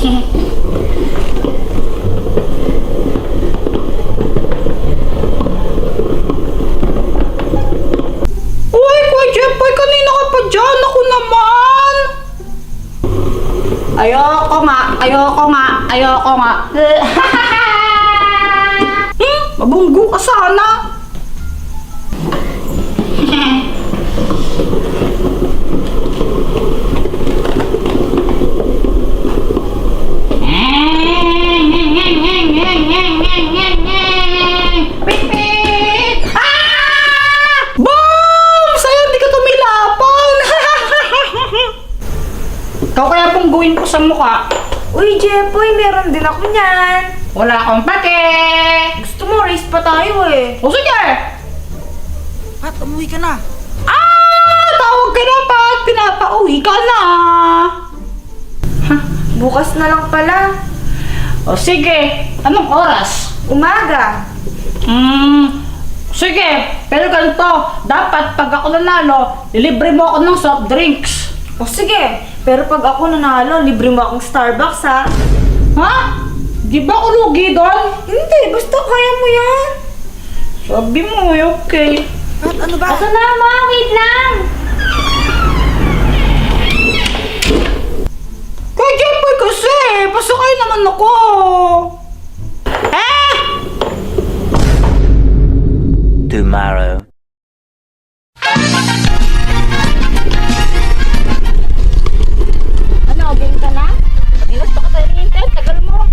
Uy, Kuya Jeffoy, kanina ka pa dyan. Ako naman. Ayoko nga. Mabunggo ka sana. Pipit! Boom! Sa'yo, hindi ka tumilapon. Ikaw kaya pungguin ko sa mukha. Uy, Jeffoy, meron din ako niyan. Wala akong pake. Gusto mo, race pa tayo eh. O sige! Pat, umuwi ka na. Tawag ka na pa at pinapauwi ka na. Bukas na lang pala. O sige, anong oras? Umaga. Sige, pero ganito, dapat pag ako nanalo, lilibre mo ako ng soft drinks. O sige, pero pag ako nanalo, libre mo akong Starbucks ha? Ha? Di ba ako lugi doon? Hindi, basta kaya mo yan. Sabi mo, okay. Pat, ano ba? Ito na, ma, wait lang. Kaya Jeffoy kasi, pasakay naman ako. Tomorrow. Ano, game ka na? Ilas pa ka tayo hintay, tagal mo.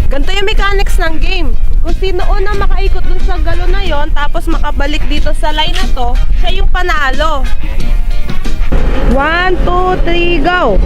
Ganito yung mechanics ng game. Kung sino unang makaikot dun sa galon na yon, tapos makabalik dito sa line na to, siya yung panalo. 1, 2, 3, go!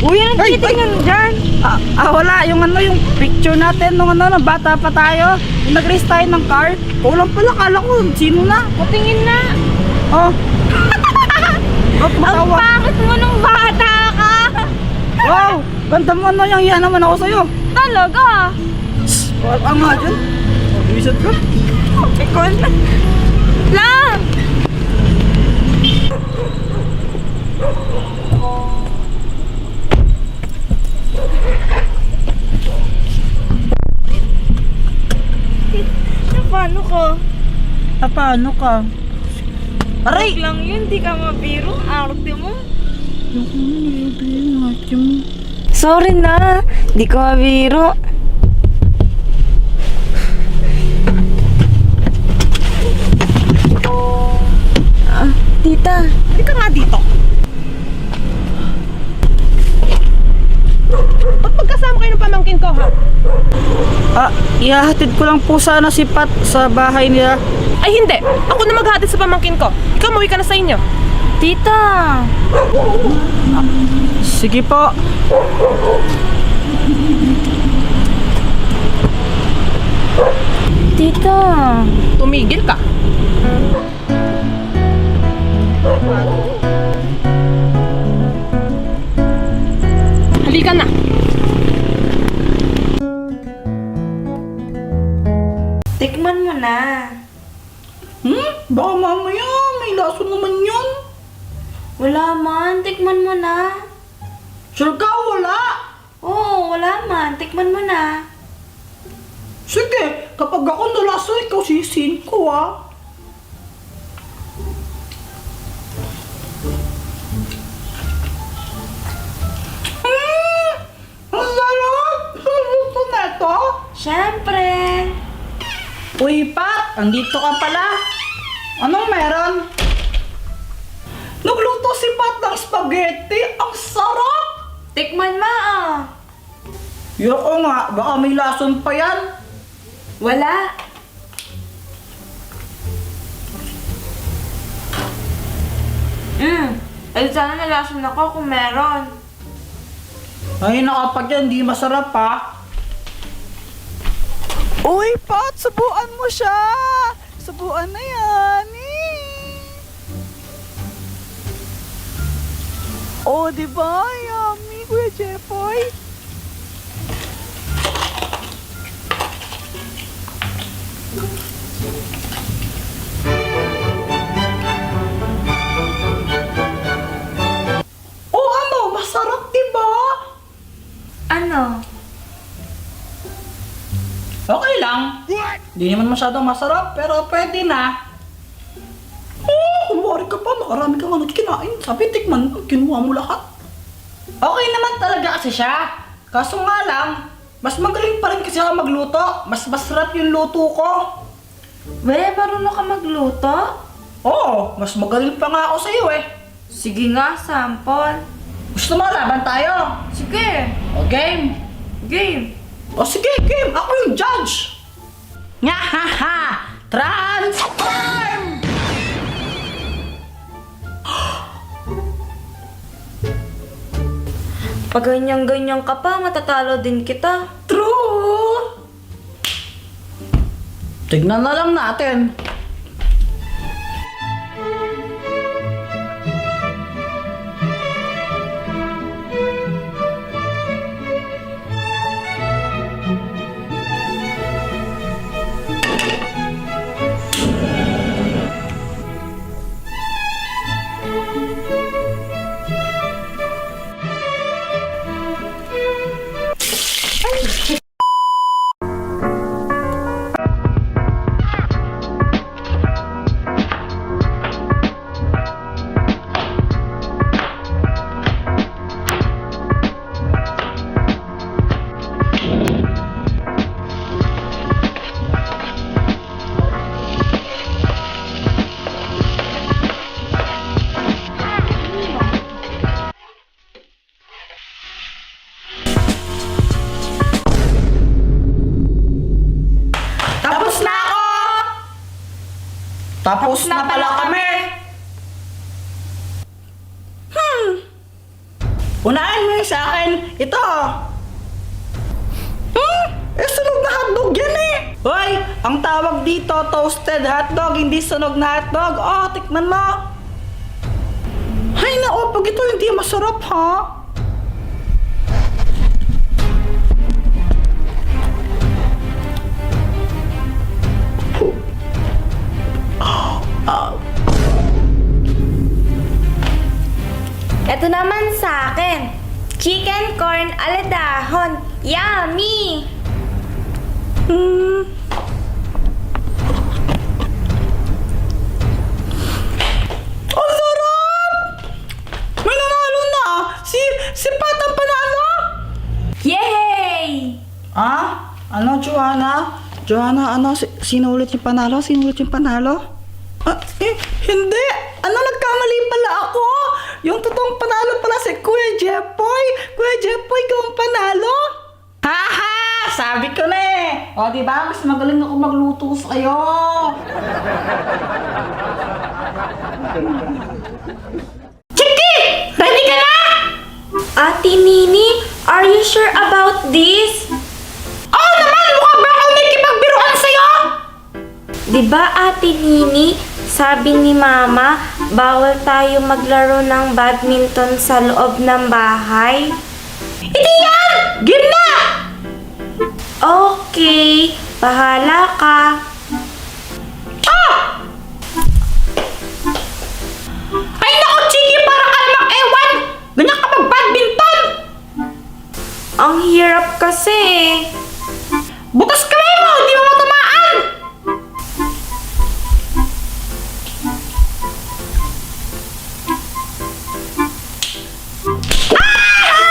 Uy, ano tinitingnan dyan? Wala. Yung yung picture natin nung nung bata pa tayo. Yung nag-race tayo ng car. Kulang pala, kala ko, sino na? Patingin na. Oh. Ang Matawa. pangit mo nung bata ka. Wow, ganda mo yung yan naman ako sa'yo. Talaga? Wala nga dyan. Reset ka. Ikaw na. Lang! Paano ka? Paano ka? Aray! Lang yun, di ka mabiro. Arte mo. Sorry na, di ko mabiro. Ihahatid ko lang po sana si Pat sa bahay niya. Ay hindi, ako na maghatid sa pamangkin ko. Ikaw, umuwi ka na sa inyo. Tita! Sige po. Tita! Tumigil ka. Halika na. Tikman mo na. Baka mamaya may lason naman yun. Wala man, tikman mo na. Sure ka, wala? Oo, wala man, tikman mo na. Sige, kapag ako nalaso, ikaw sisin ko Ang sarap! Luto na ito? Siyempre. Uy, Pat! Andito ka pala. Anong meron? Nagluto si Pat ng spaghetti. Ang sarap! Tikman mo ah. Yoko nga, baka may lason pa yan. Wala. Ay sana nalason ako kung meron. Ay, nakapag yan, di masarap ha. Uy, Pat! Subuan mo siya! Subuan na yan! Oh, di ba? Yummy, Kuya Jeffoy. Oh, ano? Masarap, di ba? Ano? Okay lang. Di naman masyadong masarap, pero pwede na. Oh, kumari ka pa. Nakarami ka nga kinain. Sabi, tikman mo. Kinuha mo lahat. Okay naman talaga kasi siya. Kaso nga lang, mas magaling pa rin kasi ako magluto. Mas masarap yung luto ko. Weh, marunong ka magluto? Oo, mas magaling pa nga ako sa'yo eh. Sige nga, sample. Gusto mo, laban tayo. Sige. O, game. Game. O sige, game. Ako yung judge. Nyahaha! Transform! Pag ganyan-ganyan ka pa, matatalo din kita. True! Tignan na lang natin. Tapos na pala kami. Unahin mo yung sa akin. Ito. Sunog na hotdog yan eh. Hoy, ang tawag dito, toasted hotdog, hindi sunog na hotdog. Oh, tikman mo. Ay, nako, pag ito hindi masarap ha. Ito naman sa akin. Chicken corn aladahon. Yummy! Ang sarap! May nanalo na! Si Pat ang panalo! Yay! Ah? Ano, Joanna? Joanna, ano? Sino ulit yung panalo? Sino ulit yung panalo? Hindi! Ano, nagkamali pala ako! Yung totoong panalo pala si Kuya Jeffoy! Kuya Jeffoy, ikaw ang panalo! Haha! Sabi ko na eh. O, di ba? Mas magaling ako magluto sa'yo. Chiki! Ready ka na? Ate Nini, are you sure about this? Oo naman! Mukha ba ako nakikipagbiruan sa'yo? Diba Ate Nini, sabi ni Mama, bawal tayo maglaro ng badminton sa loob ng bahay? Hindi yan! Game na! Okay, bahala ka. Ah! Ay naku, Chiki! Parang ka namang ewan! Ganyan ka mag-badminton! Ang hirap kasi eh. Bukas kamay mo! Hindi mo matamaan!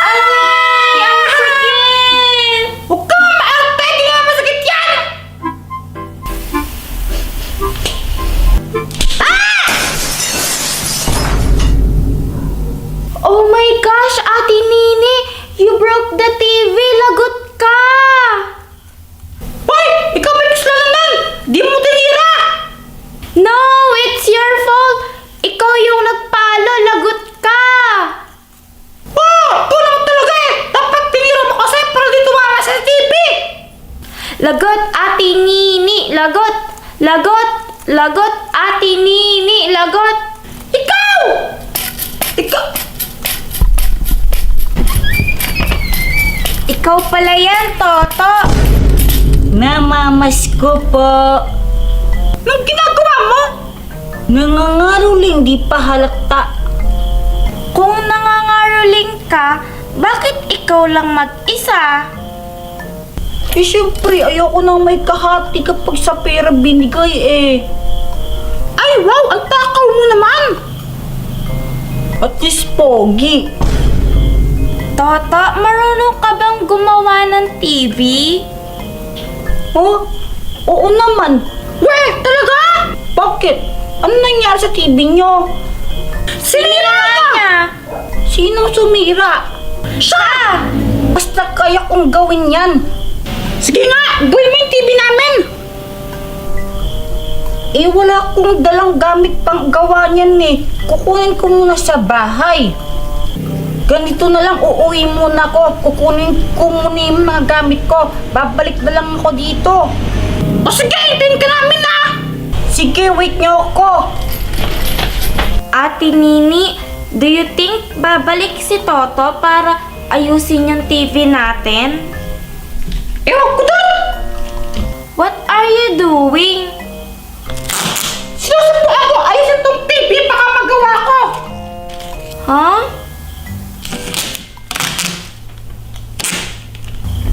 Aray! Ang sakit! Huwag ka maarte! Hindi naman masakit yan! Oh my gosh, Ate Nini! You broke the TV! Lagot ka! Hoy! Ikaw may kasalanan! Di mo tinira! No! It's your fault! Ikaw yung nagpalo! Lagot ka! Oh! Ito naman talaga eh! Dapat tinira mo kasi para di tumama sa TV! Lagot, Ate Nini! Lagot! Lagot! Lagot, Ate Nini! Lagot! Ikaw! Ikaw! Ikaw pala yan, Toto! Namamas ko po. Anong ginagawa mo? Nangangaroling di pa halata. Kung nangangaroling ka, bakit ikaw lang mag-isa? Eh syempre, ayoko nang may kahati kapag sa pera binigay eh. Ay wow! Ang takaw mo naman! At least pogi. Toto, marunong ka bang gumawa ng TV? Oh, oo naman. Weh! Talaga? Bakit? Ano nangyari sa TV nyo? Sinira niya! Sinong sumira? Siya! Basta kaya kong gawin yan. Sige nga! Gawin mo yung TV namin! Eh wala akong dalang gamit pang gawa niyan eh. Kukunin ko muna sa bahay. Ganito na lang, uuwi muna ako. Kukunin ko muna yung mga gamit ko. Babalik na lang ako dito. O sige, hintayin ka namin na! Sige, wait niyo ako. Ate Nini, do you think babalik si Toto para ayusin yung TV natin? Ewan ko na